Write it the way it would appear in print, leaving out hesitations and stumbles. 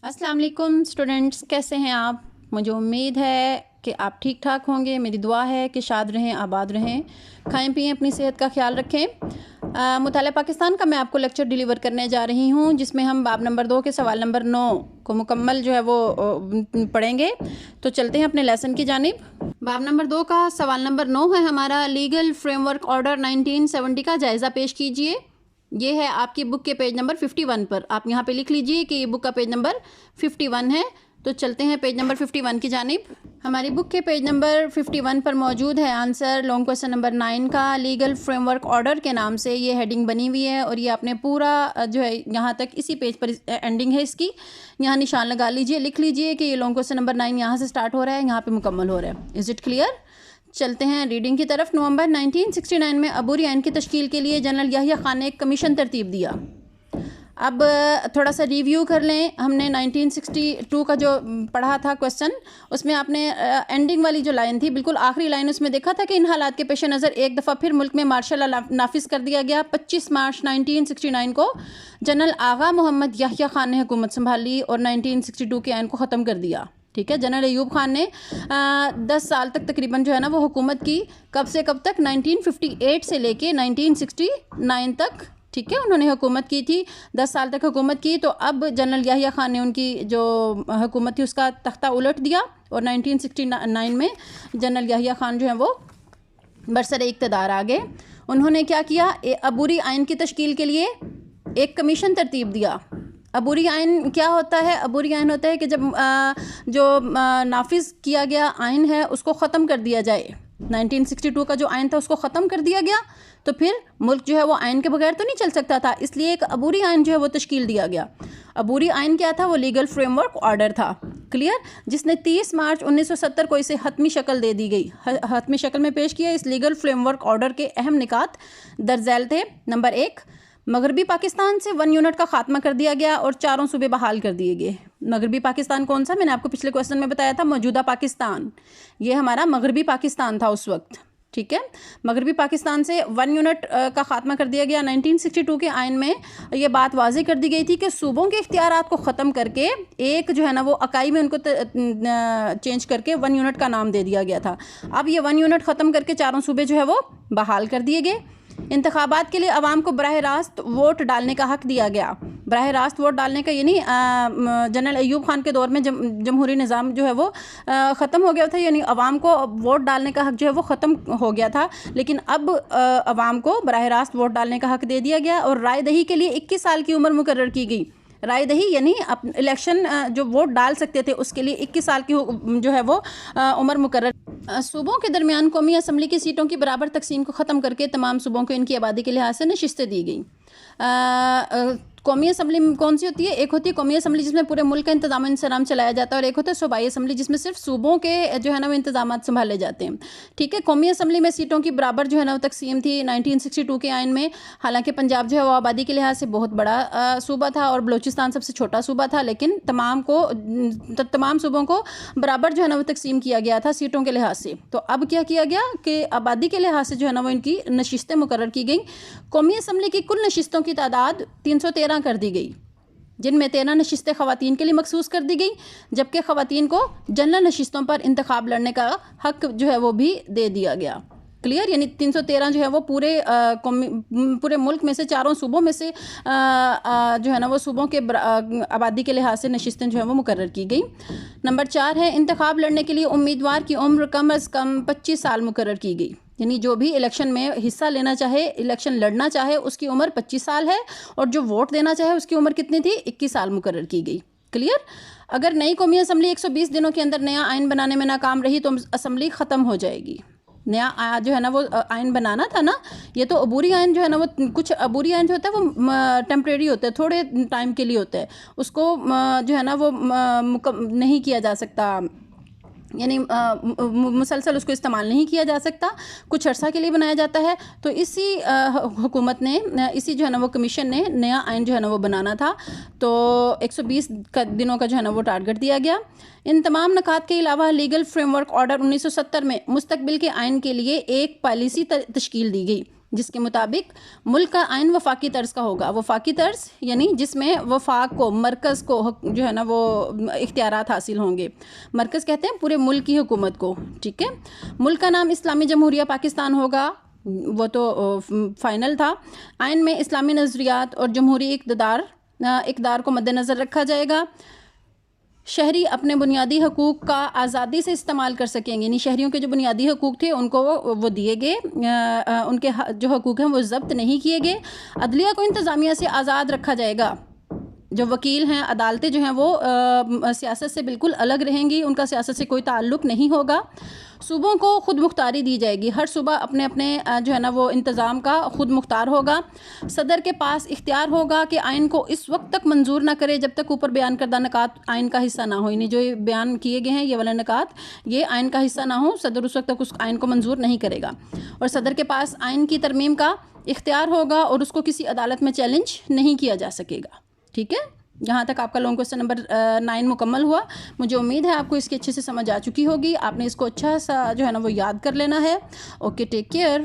अस्सलाम वालेकुम स्टूडेंट्स, कैसे हैं आप? मुझे उम्मीद है कि आप ठीक ठाक होंगे। मेरी दुआ है कि शाद रहें, आबाद रहें, खाएं पिएं, अपनी सेहत का ख्याल रखें। मुताला पाकिस्तान का मैं आपको लेक्चर डिलीवर करने जा रही हूं, जिसमें हम बाब नंबर 2 के सवाल नंबर 9 को मुकम्मल जो है वो पढ़ेंगे। तो चलते हैं अपने लेसन की जानिब। बाब नंबर 2 का सवाल नंबर 9 है हमारा, लीगल फ्रेमवर्क ऑर्डर 1970 का जायज़ा पेश कीजिए। ये है आपकी बुक के पेज नंबर 51 पर। आप यहाँ पे लिख लीजिए कि ये बुक का पेज नंबर 51 है। तो चलते हैं पेज नंबर 51 की जानिब। हमारी बुक के पेज नंबर 51 पर मौजूद है आंसर लॉन्ग क्वेश्चन नंबर 9 का। लीगल फ्रेमवर्क ऑर्डर के नाम से ये हेडिंग बनी हुई है और ये आपने पूरा जो है यहाँ तक इसी पेज पर एंडिंग है इसकी, यहाँ निशान लगा लीजिए, लिख लीजिए कि ये लॉन्ग क्वेश्चन नंबर 9 यहाँ से स्टार्ट हो रहा है, यहाँ पर मुकम्मल हो रहा है। Is it clear? चलते हैं रीडिंग की तरफ। नवंबर 1969 में अबूरी आइन की तश्कील के लिए जनरल याहिया खान ने एक कमीशन तरतीब दिया। अब थोड़ा सा रिव्यू कर लें। हमने 1962 का जो पढ़ा था क्वेश्चन, उसमें आपने एंडिंग वाली जो लाइन थी, बिल्कुल आखिरी लाइन, उसमें देखा था कि इन हालात के पेश नज़र एक दफ़ा फिर मुल्क में मार्शल लॉ नाफिज कर दिया गया। 25 मार्च 1969 को जनरल आगा मोहम्मद याहिया खान ने हुकूमत संभाली और 1962 के आइन को ख़त्म कर दिया। ठीक है, जनरल अयूब खान ने 10 साल तक तकरीबन जो है ना वो हुकूमत की। कब से कब तक? 1958 से लेके 1969 तक। ठीक है, उन्होंने हुकूमत की थी, 10 साल तक हुकूमत की। तो अब जनरल याहिया खान ने उनकी जो हुकूमत थी उसका तख्ता उलट दिया और 1969 में जनरल याहिया खान जो है वो बरसरे इक़्तिदार आ गए। उन्होंने क्या किया? अबूरी आइन की तश्कील के लिए एक कमीशन तरतीब दिया। अबूरी आइन क्या होता है? अबूरी आइन होता है कि जब जो नाफिज किया गया आइन है उसको ख़त्म कर दिया जाए। 1962 का जो आइन था उसको ख़त्म कर दिया गया, तो फिर मुल्क जो है वो आइन के बगैर तो नहीं चल सकता था, इसलिए एक अबूरी आइन जो है वो तश्कील दिया गया। अबूरी आइन क्या था? वो लीगल फ्रेमवर्क ऑर्डर था। क्लियर? जिसने 30 मार्च 1970 को इसे हतमी शक्ल दे दी गई, हतमी शक्ल में पेश किया। इस लीगल फ्रेमवर्क ऑर्डर के अहम निकात दर्ज झैल थे। नंबर 1, मगरबी पाकिस्तान से 1 यूनिट का खात्मा कर दिया गया और 4 सूबे बहाल कर दिए गए। मगरबी पाकिस्तान कौन सा? मैंने आपको पिछले क्वेश्चन में बताया था, मौजूदा पाकिस्तान। ये हमारा मगरबी पाकिस्तान था उस वक्त। ठीक है, मगरबी पाकिस्तान से 1 यूनिट का खात्मा कर दिया गया। 1962 के आइन में ये बात वाज़े कर दी गई थी कि सूबों के इख्तियारात को ख़त्म करके एक जो है ना वो अकाई में उनको चेंज करके 1 यूनिट का नाम दे दिया गया था। अब ये 1 यूनिट ख़त्म करके 4 सूबे जो है वो बहाल कर दिए गए। इंतखाबात के लिए अवाम को बराह रास्त वोट डालने का हक़ दिया गया। बराह रास्त वोट डालने का यानी जनरल अयूब खान के दौर में जमहूरी निज़ाम जो है वो ख़त्म हो गया था, यानी अवाम को वोट डालने का हक़ जो है वो ख़त्म हो गया था। लेकिन अब अवाम को बराह रास्त वोट डालने का हक़ दे दिया गया और राय दही के लिए 21 साल की उम्र मुकर्रर की गई। राय दही यानी इलेक्शन जो वोट डाल सकते थे उसके लिए 21 साल की जो है वो उम्र मुकर्रर। सूबों के दरमियान कौमी असम्बली की सीटों की बराबर तकसीम को ख़त्म करके तमाम सूबों को इनकी आबादी के लिहाज से नशिस्तें दी गई। कौमी असम्बली कौन सी होती है? एक होती है कौमी असम्बली जिसमें पूरे मुल्क का इंतज़ाम इंसराम चलाया जाता है, और एक होता है सूबाई असम्बली जिसमें सिर्फ सूबों के जो है ना वो इंतज़ाम संभाले जाते हैं। ठीक है, कौमी असम्बली में सीटों की बराबर जो है ना वो तकसीम थी 1962 के आइन में। हालांकि पंजाब जो है वो आबादी के लिहाज से बहुत बड़ा सूबा था और बलूचिस्तान सबसे छोटा सूबा था, लेकिन तमाम सूबों को बराबर जो है ना वो तकसीम किया गया था सीटों के लिहाज से। तो अब क्या किया गया कि आबादी के लिहाज से जो है ना वो इनकी नशिस्तें मुकर्रर की गई। कौमी असम्बली की कुल नशिस्तों की तादाद 313 कर दी गई, जिनमें 13 नशिस्तें ख़वातीन के लिए मखसूस कर दी गई, जबकि ख़वातीन को जनरल नशिस्तों पर इंतखाब लड़ने का हक़ जो है वो भी दे दिया गया। क्लियर? यानी 313 जो है वो पूरे मुल्क में से 4 सूबों में से जो है ना वो सूबों के आबादी के लिहाज से नशिस्तें जो है वो मुकर्रर की गई। नंबर 4 है, इंतखाब लड़ने के लिए उम्मीदवार की उम्र कम अज़ कम 25 साल मुकर्रर की गई। यानी जो भी इलेक्शन में हिस्सा लेना चाहे, इलेक्शन लड़ना चाहे, उसकी उम्र 25 साल है, और जो वोट देना चाहे उसकी उम्र कितनी थी? 21 साल मुकर्रर की गई। क्लियर? अगर नई कौमी असम्बली 120 दिनों के अंदर नया आइन बनाने में नाकाम रही तो असम्बली ख़त्म हो जाएगी। नया जो है ना वो आइन बनाना था ना, ये तो अबूरी आइन जो है ना वो, कुछ अबूरी आइन जो होता है वो टेम्परेरी होता है, थोड़े टाइम के लिए होता है, उसको जो है ना वो नहीं किया जा सकता, यानी मुसलसल उसको इस्तेमाल नहीं किया जा सकता, कुछ अर्सा के लिए बनाया जाता है। तो इसी हुकूमत ने, इसी जो है ना वो कमीशन ने नया आइन जो है ना वो बनाना था, तो 120 दिनों का जो है ना वो टारगेट दिया गया। इन तमाम नकात के अलावा लीगल फ्रेमवर्क ऑर्डर 1970 में मुस्तकबिल के आइन के लिए एक पॉलिसी तश्कील दी गई। جس کے مطابق ملک کا آئین وفاقی طرز کا ہوگا. وفاقی طرز یعنی جس میں وفاق کو، مرکز کو جو ہے نا وہ اختیارات حاصل ہوں گے. مرکز کہتے ہیں پورے ملک کی حکومت کو. ٹھیک ہے. ملک کا نام اسلامی جمہوریہ پاکستان ہوگا، وہ تو فائنل تھا. آئین میں اسلامی نظریات اور جمہوری اقدار کو مد نظر رکھا جائے گا. شہری اپنے بنیادی حقوق کا آزادی سے استعمال کر سکیں گے، یعنی شہریوں کے جو بنیادی حقوق تھے ان کو وہ دیے گئے، ان کے جو حقوق ہیں وہ ضبط نہیں کیے گئے. عدلیہ کو انتظامیہ سے آزاد رکھا جائے گا. جو وکیل ہیں، عدالتیں جو ہیں وہ سیاست سے بالکل الگ رہیں گی، ان کا سیاست سے کوئی تعلق نہیں ہوگا. صوبوں کو خود مختاری دی جائے گی، ہر صوبہ اپنے اپنے جو ہے نا وہ انتظام کا خود مختار ہوگا. صدر کے پاس اختیار ہوگا کہ آئین کو اس وقت تک منظور نہ کرے جب تک اوپر بیان کردہ نکات آئین کا حصہ نہ ہو، یعنی جو یہ بیان کیے گئے ہیں یہ والے نکات یہ آئین کا حصہ نہ ہو، صدر اس وقت تک اس آئین کو منظور نہیں کرے گا. اور صدر کے پاس آئین کی ترمیم کا اختیار ہوگا اور اس کو کسی عدالت میں چیلنج نہیں کیا جا سکے گا. ٹھیک ہے. یہاں تک آپ کا لانگ کوسچن نمبر 9 مکمل ہوا. مجھے امید ہے آپ کو اس کی اچھے سے سمجھ آ چکی ہوگی. آپ نے اس کو اچھا سا جو ہے نا وہ یاد کر لینا ہے. Okay, take care.